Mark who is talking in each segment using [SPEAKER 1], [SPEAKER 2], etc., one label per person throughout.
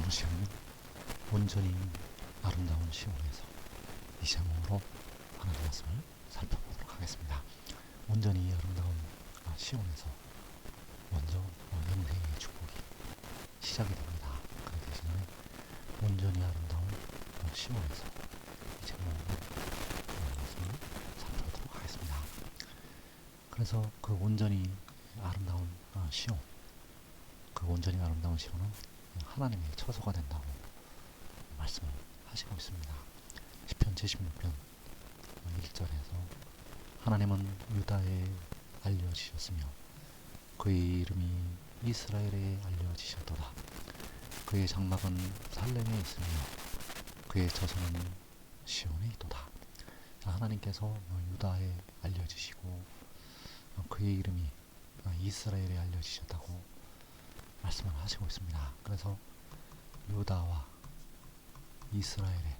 [SPEAKER 1] 오늘 시간에는 온전히 아름다운 시온에서 이 제목으로 하나님 말씀을 살펴보도록 하겠습니다. 온전히 아름다운 시온에서 먼저 영생의 축복이 시작이 됩니다. 그렇기 때문에 온전히 아름다운 시온에서 이 제목으로 하나님 말씀을 살펴보도록 하겠습니다. 그래서 그 온전히 아름다운 시온, 그 온전히 아름다운 시온은 하나님의 처소가 된다고 말씀을 하시고 있습니다. 시편 76편 1절에서 하나님은 유다에 알려지셨으며 그의 이름이 이스라엘에 알려지셨도다. 그의 장막은 살렘에 있으며 그의 처소는 시온에 있도다. 하나님께서 유다에 알려지시고 그의 이름이 이스라엘에 알려지셨다고 말씀을 하시고 있습니다. 그래서 유다와 이스라엘에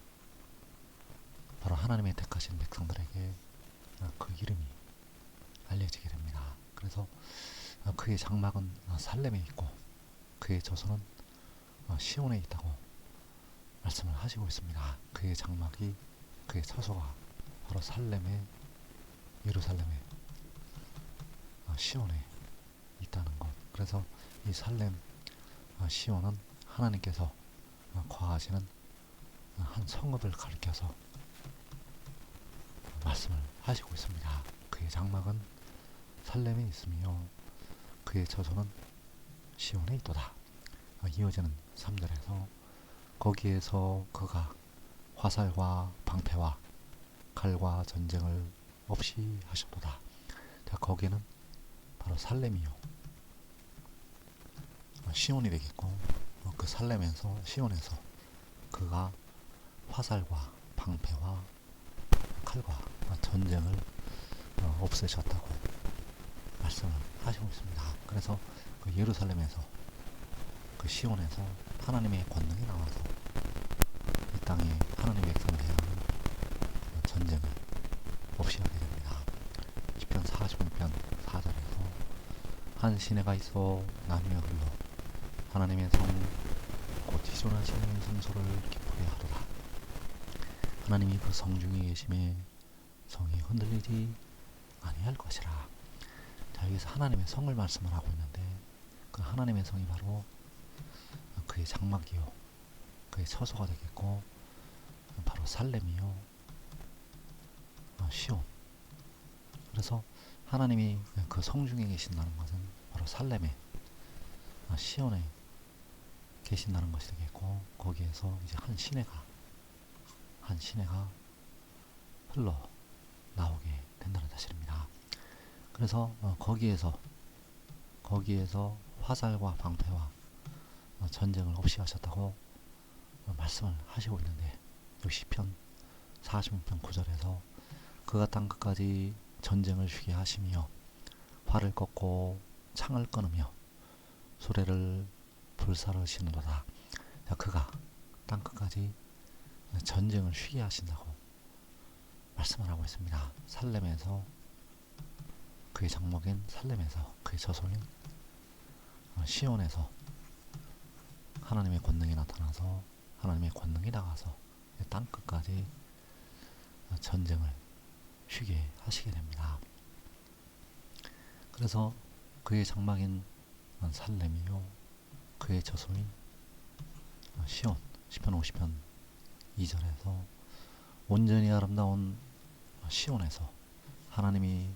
[SPEAKER 1] 바로 하나님의 택하신 백성들에게 그 이름이 알려지게 됩니다. 그래서 그의 장막은 살렘에 있고 그의 저소는 시온에 있다고 말씀을 하시고 있습니다. 그의 장막이, 그의 처소가 바로 살렘에, 예루살렘에, 시온에 있다는 것. 그래서 이 살렘, 시온은 하나님께서 거하시는 한 성읍을 가리켜서 말씀을 하시고 있습니다. 그의 장막은 살렘에 있으며 그의 처소는 시온에 있도다. 이어지는 3절에서 거기에서 그가 화살과 방패와 칼과 전쟁을 없이 하셨도다. 자, 거기는 바로 살렘이요 시온이 되겠고, 그 살렘에서, 시온에서 그가 화살과 방패와 칼과 전쟁을 없애셨다고 말씀을 하시고 있습니다. 그래서 그 예루살렘에서, 그 시온에서 하나님의 권능이 나와서 이 땅에 하나님의 백성을 향하는 전쟁을 없이 하게 됩니다. 시편 46편 4절에서 한 시내가 있어 나뉘어 흘러 하나님의 성 곧 지존하시는 성소를 기쁘게 하도다. 하나님이 그 성 중에 계심에 성이 흔들리지 아니할 것이라. 자, 여기서 하나님의 성을 말씀을 하고 있는데 그 하나님의 성이 바로 그의 장막이요 그의 처소가 되겠고, 바로 살렘이요 시온. 그래서 하나님이 그 성 중에 계신다는 것은 바로 살렘에, 시온에 계신다는 것이 되겠고, 거기에서 이제 한 시내가 흘러 나오게 된다는 사실입니다. 그래서 거기에서 화살과 방패와 전쟁을 없이 하셨다고 말씀을 하시고 있는데, 여기 시편 46편 9절에서 그가 땅 끝까지 전쟁을 쉬게 하시며 활을 꺾고 창을 끊으며 수레를 불사르시는도다. 자, 그가 땅 끝까지 전쟁을 쉬게 하신다고 말씀을 하고 있습니다. 살렘에서, 그의 장막인 살렘에서, 그의 저소인 시온에서 하나님의 권능이 나타나서 하나님의 권능이 나가서 땅 끝까지 전쟁을 쉬게 하시게 됩니다. 그래서 그의 장막인 살렘이요 그의 저소인 시온, 시편 50편 2절에서 온전히 아름다운 시온에서 하나님이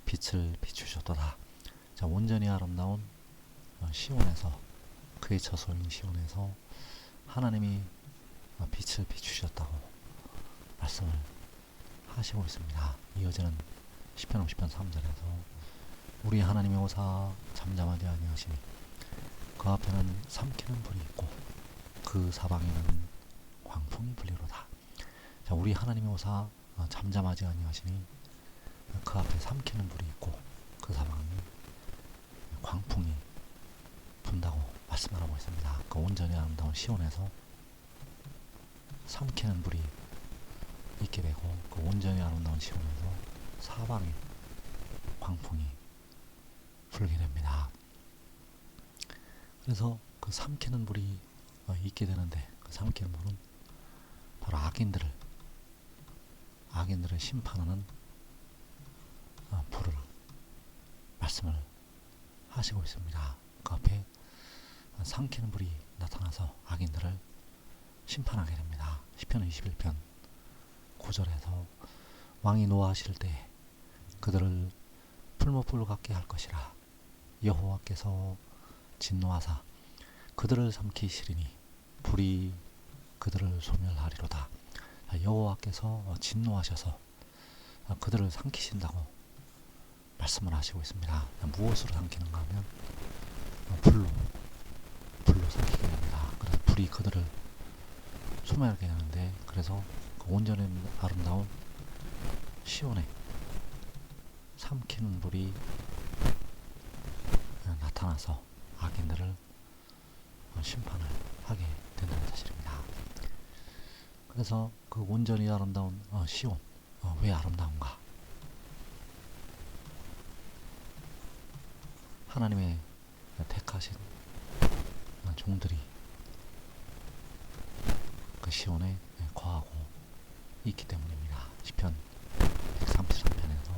[SPEAKER 1] 빛을 비추셨도다. 자, 온전히 아름다운 시온에서, 그의 저소인 시온에서 하나님이 빛을 비추셨다고 말씀을 하시고 있습니다. 이어지는 시편 50편 3절에서 우리 하나님의 오사 잠잠하지 아니하시니 그 앞에는 삼키는 불이 있고 그 사방에는 광풍이 불리로다. 자, 우리 하나님의 오사 잠잠하지 아니하시니 그 앞에 삼키는 불이 있고 그 사방에 광풍이 분다고 말씀을 하고 있습니다. 그 온전히 아름다운 시온에서 삼키는 불이 있게 되고, 그 온전히 아름다운 시온에서 사방에 광풍이 불게 됩니다. 그래서 그 삼키는 불이 있게 되는데, 그 삼키는 불은 바로 악인들을 심판하는 불을 말씀을 하시고 있습니다. 그 앞에 삼키는 불이 나타나서 악인들을 심판하게 됩니다. 시편 21편 9절에서 왕이 노하실 때 그들을 풀무불 같게 할 것이라. 여호와께서 진노하사 그들을 삼키시리니 불이 그들을 소멸하리로다. 여호와께서 진노하셔서 그들을 삼키신다고 말씀을 하시고 있습니다. 무엇으로 삼키는가 하면 불로 삼키게 됩니다. 그래서 불이 그들을 소멸하게 되는데, 그래서 그 온전히 아름다운 시온에 삼키는 불이 나타나서 악인들을 심판을 하게 된다는 사실입니다. 그래서 그 온전히 아름다운 시온, 왜 아름다운가? 하나님의 택하신 종들이 그 시온에 거하고 있기 때문입니다. 시편 133편에서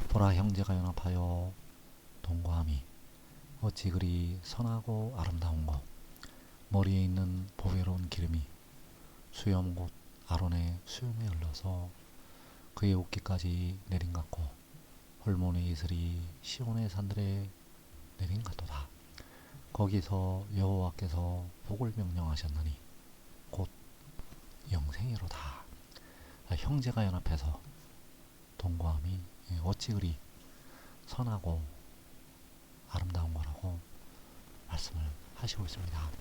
[SPEAKER 1] 보라, 형제가 연합하여 동거함이 어찌 그리 선하고 아름다운고, 머리에 있는 보배로운 기름이 수염 곧 아론의 수염에 흘러서 그의 옷깃까지 내린 같고, 홀몬의 이슬이 시온의 산들에 내린 같도다. 거기서 여호와께서 복을 명령하셨나니 곧 영생이로다. 형제가 연합해서 동거함이 어찌 그리 선하고 아름다운 거라고 말씀을 하시고 있습니다.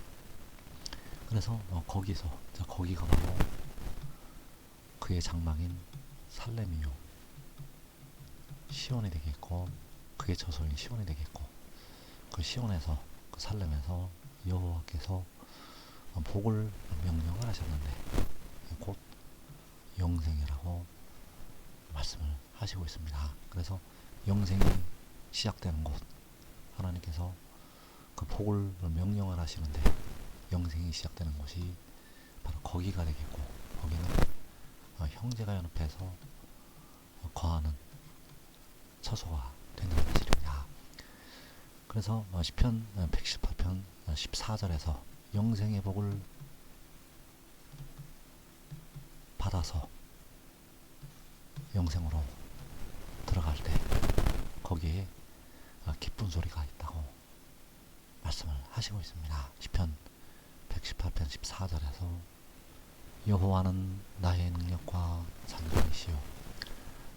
[SPEAKER 1] 그래서 거기가 바로 그의 장막인 살렘이요 시온이 되겠고, 그의 처소인 시온이 되겠고, 그 시온에서, 그 살렘에서 여호와께서 복을 명령을 하셨는데 곧 영생이라고 말씀을 하시고 있습니다. 그래서 영생이 시작되는 곳, 하나님께서 그 복을 명령을 하시는데 영생이 시작되는 곳이 바로 거기가 되겠고, 거기는 형제가 연합해서 거하는 처소가 된다는 사실입니다. 그래서 시편 118편 14절에서 영생의 복을 받아서 영생으로 들어갈 때 거기에 기쁜 소리가 있다고 말씀을 하시고 있습니다. 시편 118편 14절에서 여호와는 나의 능력과 산장이시요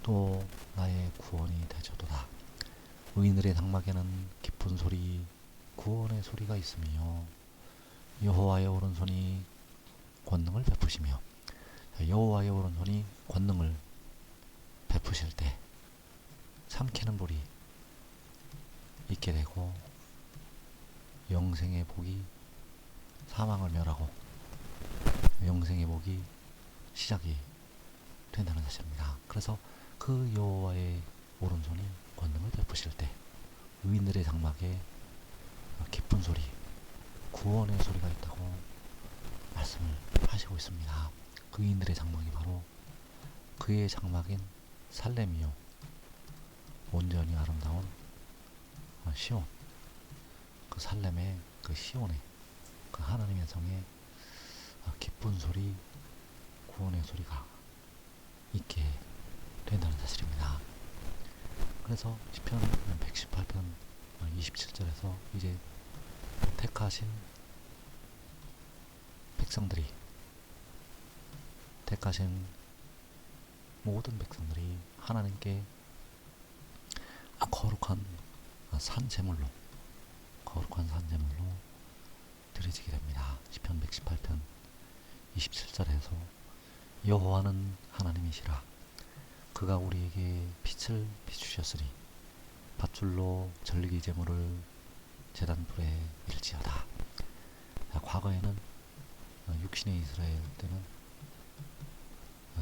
[SPEAKER 1] 또 나의 구원이 되셔도다. 의인들의 장막에는 기쁜 소리, 구원의 소리가 있으며 여호와의 오른손이 권능을 베푸시며, 여호와의 오른손이 권능을 베푸실 때 삼키는 불이 있게 되고, 영생의 복이 사망을 멸하고 영생의 복이 시작이 된다는 사실입니다. 그래서 그 여호와의 오른손이 권능을 베푸실 때 의인들의 장막에 기쁜 소리, 구원의 소리가 있다고 말씀을 하시고 있습니다. 그 의인들의 장막이 바로 그의 장막인 살렘이요 온전히 아름다운 시온, 그 살렘의 그 시온에 그 하나님의 성에 기쁜 소리, 구원의 소리가 있게 된다는 사실입니다. 그래서 시편 118편 27절에서 이제 택하신 백성들이, 택하신 모든 백성들이 하나님께 거룩한 산 제물로 드려지게 됩니다. 시편 118편 27절에서 여호와는 하나님이시라. 그가 우리에게 빛을 비추셨으니 밧줄로 절기 제물을 제단불에 일지어다. 과거에는 육신의 이스라엘 때는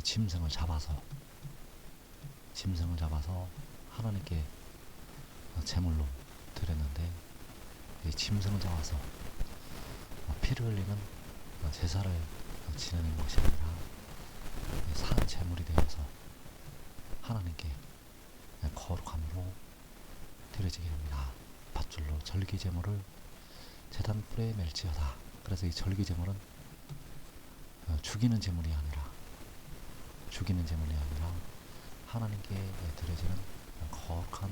[SPEAKER 1] 짐승을 잡아서 하나님께 제물로 드렸는데, 이 짐승을 잡아서 피를 흘리는 제사를 지내는 것이 아니라 산 제물이 되어서 하나님께 거룩함으로 드려지게 됩니다. 밧줄로 절기 제물을 제단 뿔에 맬지어다. 그래서 이 절기 제물은 죽이는 제물이 아니라 하나님께 드려지는 거룩한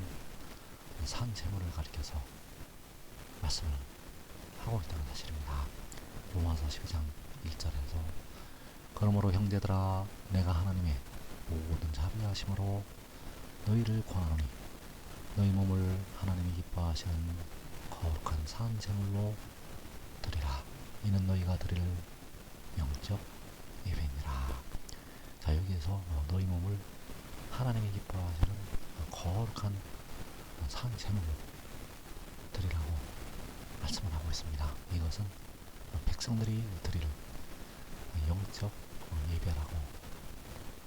[SPEAKER 1] 산 제물을 가리켜서 말씀을 하고 있다는 사실입니다. 로마서 12장 1절에서 그러므로 형제들아 내가 하나님의 모든 자비하심으로 너희를 권하노니 너희 몸을 하나님이 기뻐하시는 거룩한 산 제물로 드리라. 이는 너희가 드릴 영적 예배니라. 자, 여기에서 너희 몸을 하나님이 기뻐하시는 거룩한 산 제물로 드리라고 말씀을 하고 있습니다. 이것은 백성들이 드릴 영적 예배라고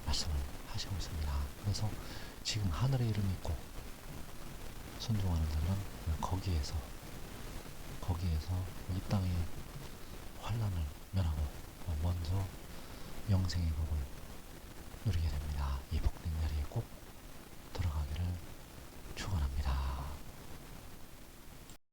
[SPEAKER 1] 말씀을 하시고 있습니다. 그래서 지금 하늘의 이름이 있고 순종하는 자는 거기에서 이 땅의 환란을 면하고 먼저 영생의 복을